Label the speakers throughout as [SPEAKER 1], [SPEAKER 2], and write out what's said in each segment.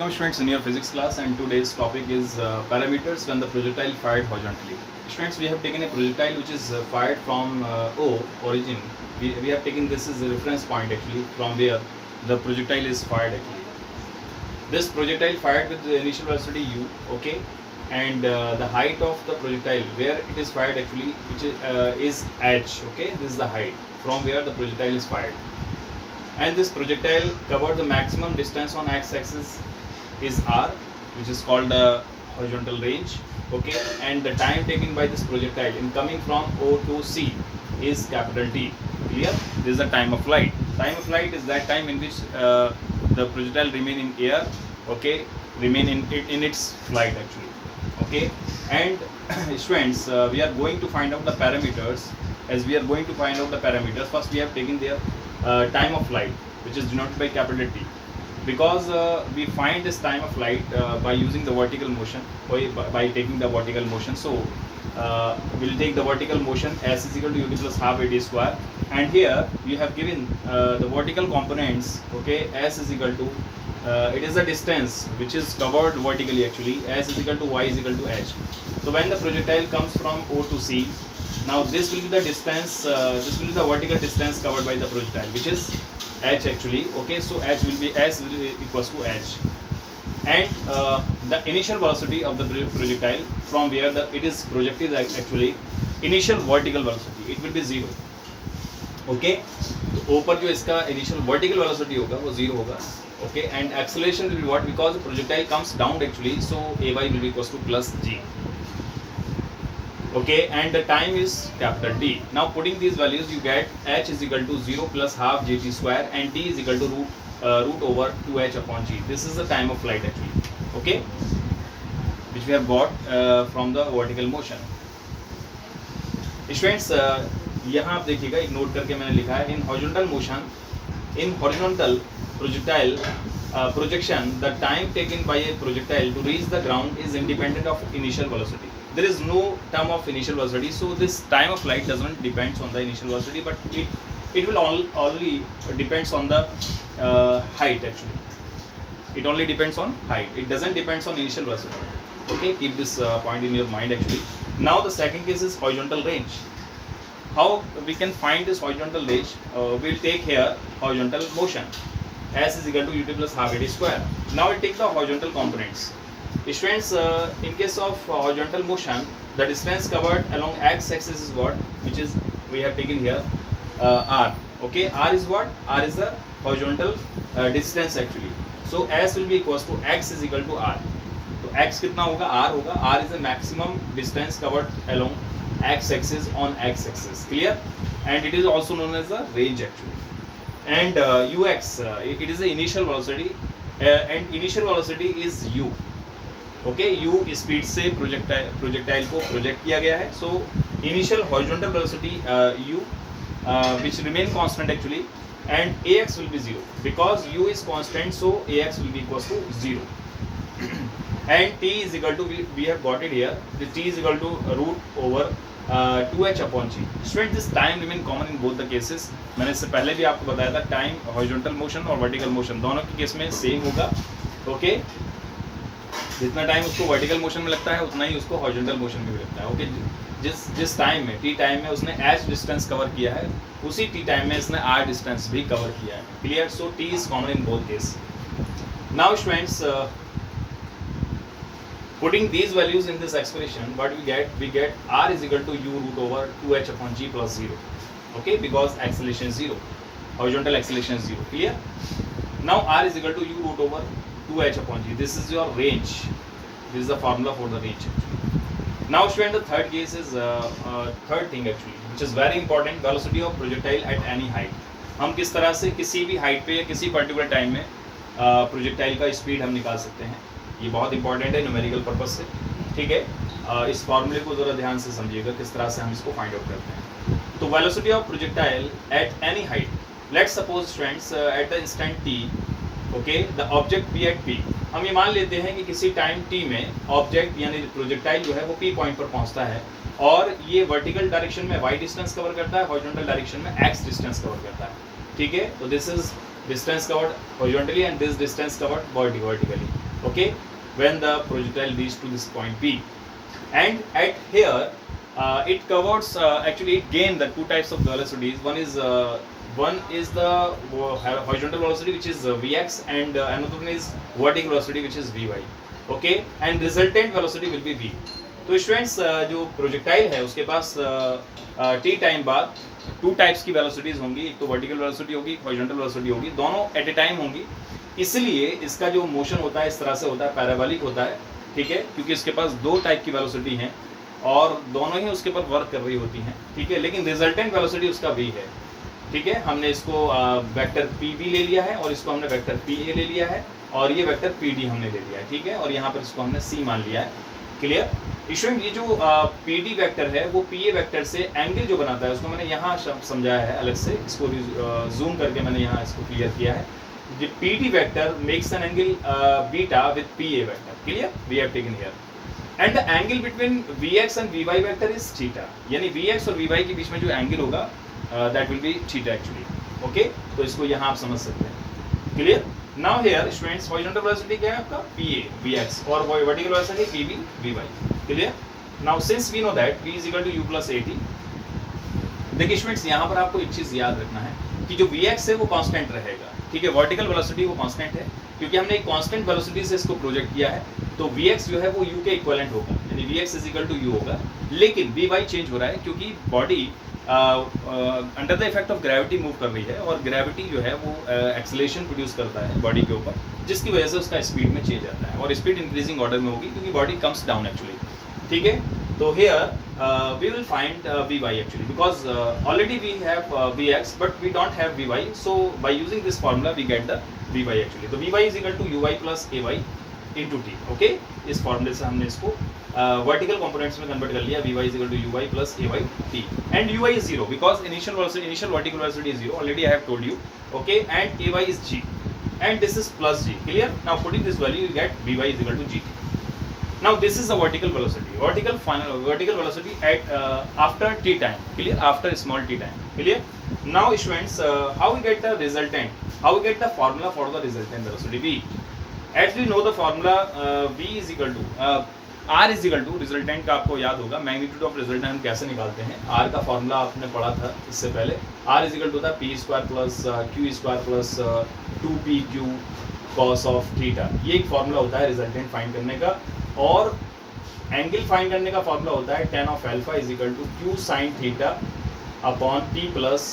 [SPEAKER 1] Welcome students in your physics class, and today's topic is parameters when the projectile fired horizontally. Students, we have taken a projectile which is fired from O origin. We have taken this as a reference point actually from where the projectile is fired actually. This projectile fired with the initial velocity u, okay, and the height of the projectile where it is fired actually, which is h, okay. This is the height from where the projectile is fired. And this projectile covered the maximum distance on x-axis is r, which is called the horizontal range, okay, and the time taken by this projectile in coming from O to C is capital T. Clear? This is the time of flight. Time of flight is that time in which the projectile remain in air, okay, remain in its flight actually, okay. And students, we are going to find out the parameters. As we are going to find out the parameters, first we have taken their time of flight, which is denoted by capital T, because we find this time of flight by using the vertical motion, by taking the vertical motion. So we'll take the vertical motion s is equal to ut plus half at square, and here you have given the vertical components, okay. S is equal to it is the distance which is covered vertically actually. S is equal to y is equal to h. So when the projectile comes from O to C, now this will be the distance, this will be the vertical distance covered by the projectile, which is h actually, okay. So h will be s will be equals to h, and the initial velocity of the projectile from where it is projected actually, initial vertical velocity, it will be 0, okay. तो ऊपर जो इसका initial vertical velocity होगा वो 0 होगा, okay, and acceleration will be what, because the projectile comes down actually, so ay will be equals to plus g. Okay, and the time is capital T. Now putting these values, you get h is equal to 0 plus half gt square, and t is equal to root over 2h upon g. This is the time of flight actually, okay, which we have got from the vertical motion. Students, यहाँ आप देखिएगा, एक note करके मैंने लिखा है, in horizontal motion, in horizontal projectile projection, the time taken by a projectile to reach the ground is independent of initial velocity. There is no term of initial velocity, so this time of flight doesn't depends on the initial velocity, but it will only depends on the height actually. It only depends on height. It doesn't depends on initial velocity. Okay, keep this point in your mind actually. Now the second case is horizontal range. How we can find this horizontal range? We'll take here horizontal motion. S is equal to ut plus half at square. Now we'll take the horizontal components. Students, in case of horizontal motion, the distance covered along x-axis is what, which is we have taken here r, okay. R is what? R is the horizontal distance actually. So s will be equals to x is equal to r. So x कितना होगा? R होगा. R is the maximum distance covered along x-axis on x-axis. Clear? And it is also known as the range actually. And ux, it is the initial velocity, and initial velocity is u. Okay, u speed से projectile को project किया गया है. So initial horizontal velocity u which remain constant actually, and a x will be 0 because u is constant, so a x will be equals to 0, and t is equal to, we have got it here, the t is equal to root over 2h upon g. Student, this time remain common in both the cases. मैंने इससे पहले भी आपको बताया था, time horizontal motion और vertical motion दोनों के केस में सेम होगा, ओके. जितना टाइम उसको वर्टिकल मोशन में लगता है उतना ही उसको हॉरिजॉन्टल मोशन में भी लगता है, ओके. जिस टाइम में, टी टाइम में उसने एच डिस्टेंस कवर किया है, उसी टी टाइम में इसने आर डिस्टेंस भी कवर किया है. Clear? So T is common in both case. Now students, putting these values in this expression, what we get r is equal to u root over 2h upon g plus 0, okay, because acceleration is 0, horizontal acceleration is 0. Clear? Now r is equal to u root over 2h upon g. This is your range. This is the formula for the range actually. Now student, the third case is third thing actually, which is very important, velocity of projectile at any height. हम किस तरह से किसी भी height पे या किसी particular time में प्रोजेक्टाइल का स्पीड हम निकाल सकते हैं. ये बहुत इंपॉर्टेंट है न्यूमेरिकल पर्पज से, ठीक है. इस फॉर्मूले को ज़रा ध्यान से समझिएगा किस तरह से हम इसको फाइंड आउट करते हैं. तो velocity of projectile at any height, let's suppose students at the instant t, okay, the object P at P. हम ये मान लेते हैं कि किसी टाइम टी में ऑब्जेक्ट यानी प्रोजेक्टाइल जो है वो पी पॉइंट पर पहुंचता है, और ये वर्टिकल डायरेक्शन में वाई डिस्टेंस कवर करता है, हॉरिजॉन्टल डायरेक्शन में एक्स डिस्टेंस कवर करता है, ठीक है. तो this is distance covered horizontally and this distance covered vertically. Okay, when the projectile reaches to this point P, and at here it covers actually it gained the two types of velocities. One is the horizontal velocity which is Vx, and another one is vertical velocity which is Vy. Okay, and resultant velocity will be V. तो students जो projectile है उसके पास T time बाद two types की velocities होंगी, एक तो vertical velocity होगी, हॉरिजॉन्टल वेलोसिटी होगी, दोनों एट ए टाइम होंगी। इसलिए इसका जो मोशन होता है इस तरह से होता है, पैराबोलिक होता है, ठीक है, क्योंकि इसके पास दो टाइप की वेलोसिटी हैं और दोनों ही उसके ऊपर वर्क कर रही होती हैं, ठीक है। लेकिन रिजल्टेंट वेलोसिटी उसका v है, ठीक है। हमने इसको वेक्टर pb ले लिया है और इसको हमने वेक्टर pa ले लिया है और ये वेक्टर pd हमने ले लिया है, ठीक है, और यहाँ पर इसको हमने c मान लिया है। Clear student? ये जो PD वेक्टर है वो PA वेक्टर से एंगल जो बनाता है उसको मैंने यहाँ समझाया है अलग से, इसको जूम करके मैंने यहाँ इसको क्लियर किया है। The PD vector makes an angle beta with PA vector. Clear? We have taken here and the angle between Vx and Vy vector is theta, यानी Vx और Vy के बीच में जो एंगल होगा that will be theta actually. Okay, तो इसको यहाँ आप समझ सकते हैं। Clear? Now here students, horizontal velocity क्या है आपका PA Vx और vertical velocity PB Vy। Clear? Now since we know that V is equal to U plus AT, देखिए स्टूडेंट्स यहाँ पर आपको एक चीज़ याद रखना है कि जो Vx है वो कांस्टेंट रहेगा, ठीक है। वर्टिकल वेलोसिटी वो कांस्टेंट है क्योंकि हमने एक कांस्टेंट वेलोसिटी से इसको प्रोजेक्ट किया है, तो Vx जो है वो U के इक्विवेलेंट होगा, यानी Vx is equal to U होगा। लेकिन Vy चेंज हो रहा है क्योंकि body under the effect of gravity move कर रही है और ग्रेविटी जो है वो एक्सेलरेशन प्रोड्यूस करता है बॉडी के ऊपर, जिसकी वजह से उसका स्पीड में चेंज आता है और स्पीड इंक्रीजिंग ऑर्डर में होगी क्योंकि बॉडी कम्स डाउन एक्चुअली, ठीक है। तो here we will find Vy actually because already we have Vx but we don't have Vy, so by using this formula we get the Vy actually. तो Vy is equal to Uy plus Ay into t. Okay, इस फॉर्मूले से हमने इसको vertical components में convert कर लिया। Vy is equal to Uy plus Ay t and Uy is 0 because initial vertical velocity is 0, already I have told you, okay, and Ay is g and this is plus g। Clear? Now putting this value you get Vy is equal to g। Now this is the vertical velocity at after t time। Clear? After small t time। Clear? Now students, how we get the resultant, how we get the formula for the resultant velocity V? As we know the formula, V is equal to R is equal to resultant का आपको याद होगा, magnitude of resultant हम कैसे निकालते हैं। R का formula आपने पढ़ा था इससे पहले, R इज इक्वल टू था P square plus Q square plus 2pq cos of theta. ये एक फॉर्मूला होता है रिजल्टेंट फाइंड करने का, और एंगल फाइंड करने का फॉर्मूला होता है tan of alpha is equal to q sine theta upon p plus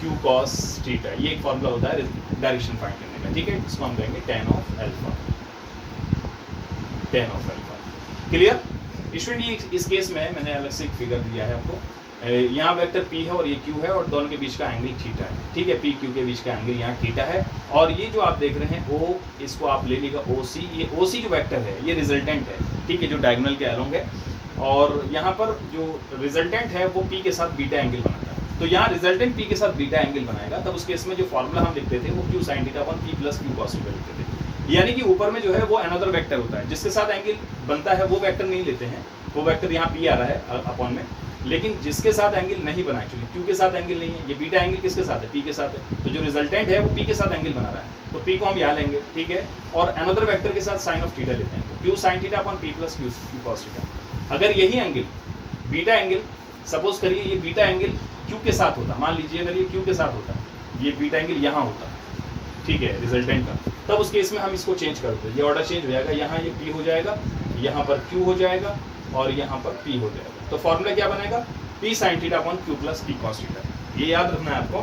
[SPEAKER 1] q cos theta. ये एक फॉर्मूला होता है डायरेक्शन फाइंड करने का, ठीक है। इसको हम कहेंगे tan of alpha. Clear student? ये इस केस में मैंने अलग से एक फिगर दिया है आपको, यहाँ वेक्टर P है और ये Q है और दोनों के बीच का एंगल थीटा है, ठीक है। P Q के बीच का एंगल यहाँ थीटा है और ये जो आप देख रहे हैं O, इसको आप ले लीजिएगा OC। ये OC जो वेक्टर है ये रिजल्टेंट है, ठीक है, जो डायगोनल के अलोंग है, और यहाँ पर जो रिजल्टेंट है वो P के साथ बीटा एंगल बनाता है। तो यहाँ रिजल्टेंट P के साथ बीटा एंगल बनाएगा, तब उस केस में जो फॉर्मूला हम लिखते थे वो Q sine theta upon P plus Q cos theta लिखते थे। यानी कि ऊपर में जो है वो अनदर वेक्टर होता है जिसके साथ एंगल बनता है, वो वेक्टर नहीं लेते हैं, वो वेक्टर यहाँ P आ रहा है अपॉन में, लेकिन जिसके साथ एंगल नहीं बना एक्चुअली Q के साथ एंगल नहीं है, ये बीटा एंगल किसके साथ है? P के साथ है। तो जो रिजल्टेंट है वो P के साथ एंगल बना रहा है, तो P को हम यहाँ लेंगे, ठीक है, और अनदर वेक्टर के साथ साइन ऑफ थीटा लेते हैं, तो Q sine theta upon P plus Q cos theta. अगर यही एंगल बीटा एंगल, सपोज करिए ये बीटा एंगल Q के साथ होता, मान लीजिए अगर ये Q के साथ होता, ये बीटा एंगल यहाँ होता, ठीक है, रिजल्टेंट का, तब उस केस में हम इसको चेंज कर दें, ये ऑर्डर चेंज हो जाएगा, यहाँ ये P हो जाएगा, यहाँ पर Q हो जाएगा और यहाँ पर P हो जाएगा। तो फॉर्मूला क्या बनेगा? P sign theta upon Q plus P cos theta. ये याद रखना है आपको।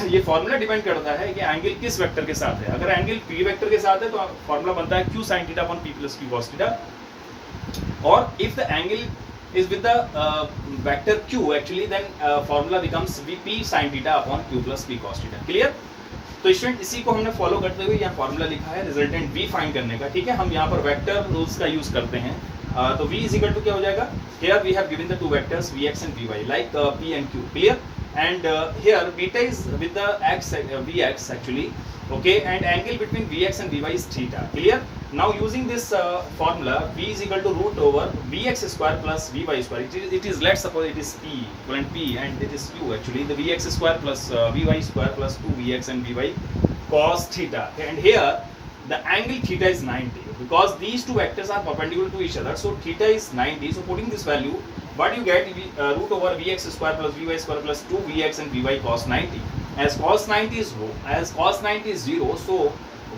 [SPEAKER 1] ये फॉर्मूला डिपेंड करता है कि एंगल किस वेक्टर के साथ है। अगर एंगल P वेक्टर के साथ है तो फॉर्मूला बनता है Q sine theta upon P plus Q cos theta, और if the angle is with the vector Q actually, then formula becomes P sin theta upon Q plus P cos theta। Clear? तो student इसी को हमने follow करते हुए यहाँ formula लिखा है रिजल्टेंट V फाइंड करने का, ठीक है। हम यहाँ पर वेक्टर रूल्स का यूज करते हैं, तो V इज इक्वल टू क्या हो जाएगा? Here we have given the two vectors Vx and Vy like P and Q। Clear? And here beta is with the x Vx actually, okay, and angle between Vx and Vy is theta। Clear? Now using this formula V is equal to root over Vx square plus Vy square, it is let's suppose it is P equivalent P and it is Q actually, the Vx square plus Vy square plus 2Vx and Vy cos theta, and here the angle theta is 90 because these two vectors are perpendicular to each other, so theta is 90. So putting this value, what you get, root over vx square plus vy square plus 2vx and vy cos 90. As cos 90 is 0, so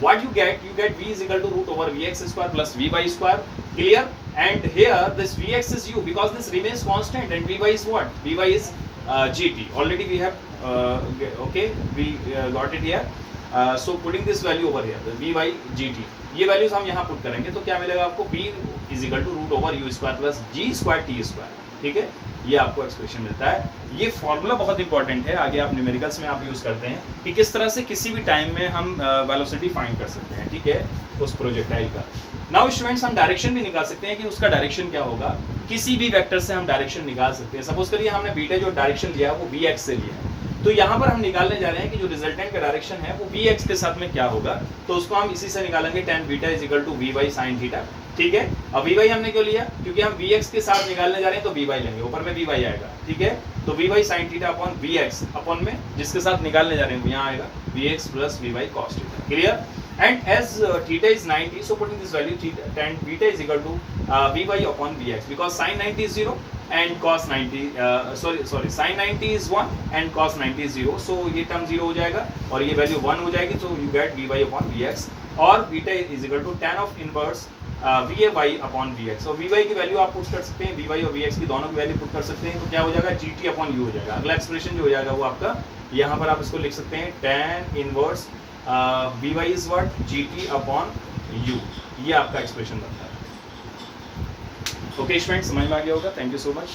[SPEAKER 1] what you get v is equal to root over vx square plus vy square. Clear? And here this vx is u because this remains constant, and vy is what? Vy is gt. Already we have okay, we got it here. So putting this value over here, the vy gt, ये values हम यहाँ put करेंगे तो क्या मिलेगा आपको, b is equal to root over u square plus g square t square. ठीक है, ये आपको एक्सप्रेशन मिलता है. ये फॉर्मूला बहुत इंपॉर्टेंट है, आगे आप न्यूमेरिकल्स में आप यूज करते हैं कि किस तरह से किसी भी टाइम में हम वेलोसिटी फाइंड कर सकते हैं. ठीक है, उस प्रोजेक्टाइल का. नाउ स्टूडेंट्स, हम डायरेक्शन भी निकाल सकते हैं कि उसका डायरेक्शन क्या होगा. किसी भी वेक्टर से हम डायरेक्शन निकाल सकते हैं. सपोज करिए हमने बीटा जो डायरेक्शन लिया वो बी एक्स से लिया है, तो यहाँ पर हम निकालने जा रहे हैं कि जो रिजल्टेंट का डायरेक्शन है वो bx के साथ में क्या होगा. तो उसको हम इसी से निकालेंगे, tan beta is equal to vy sin theta. ठीक है, अब vy हमने क्यों लिया, क्योंकि हम vx के साथ निकालने जा रहे हैं तो vy लेंगे, ऊपर में vy आएगा. ठीक है, तो vy sin theta upon vx upon में जिसके साथ निकालने जा रहे हैं यहाँ आएगा vx plus vy cos theta. Clear? And as theta is 90, so putting this value theta, tan beta is equal to vy upon vx because sin 90 is 0 and cos 90 sorry sin 90 is 1 and cos 90 is 0, so ये term 0 हो जाएगा और ये value 1 हो जाएगी. so you get vy upon vx और beta is equal to tan of inverse vy upon vx. so vy की value आप पुट कर सकते हैं, vy और vx की दोनों की वैल्यू पुट कर सकते हैं, तो क्या हो जाएगा, gt upon u हो जाएगा. अगला एक्सप्रेशन जो हो जाएगा वो आपका यहाँ पर आप इसको लिख सकते हैं tan inverse vy is what, gt upon u. ये आपका एक्सप्रेशन बनता है. ओके स्टूडेंट्स, समझ में आ गया होगा. Thank you so much.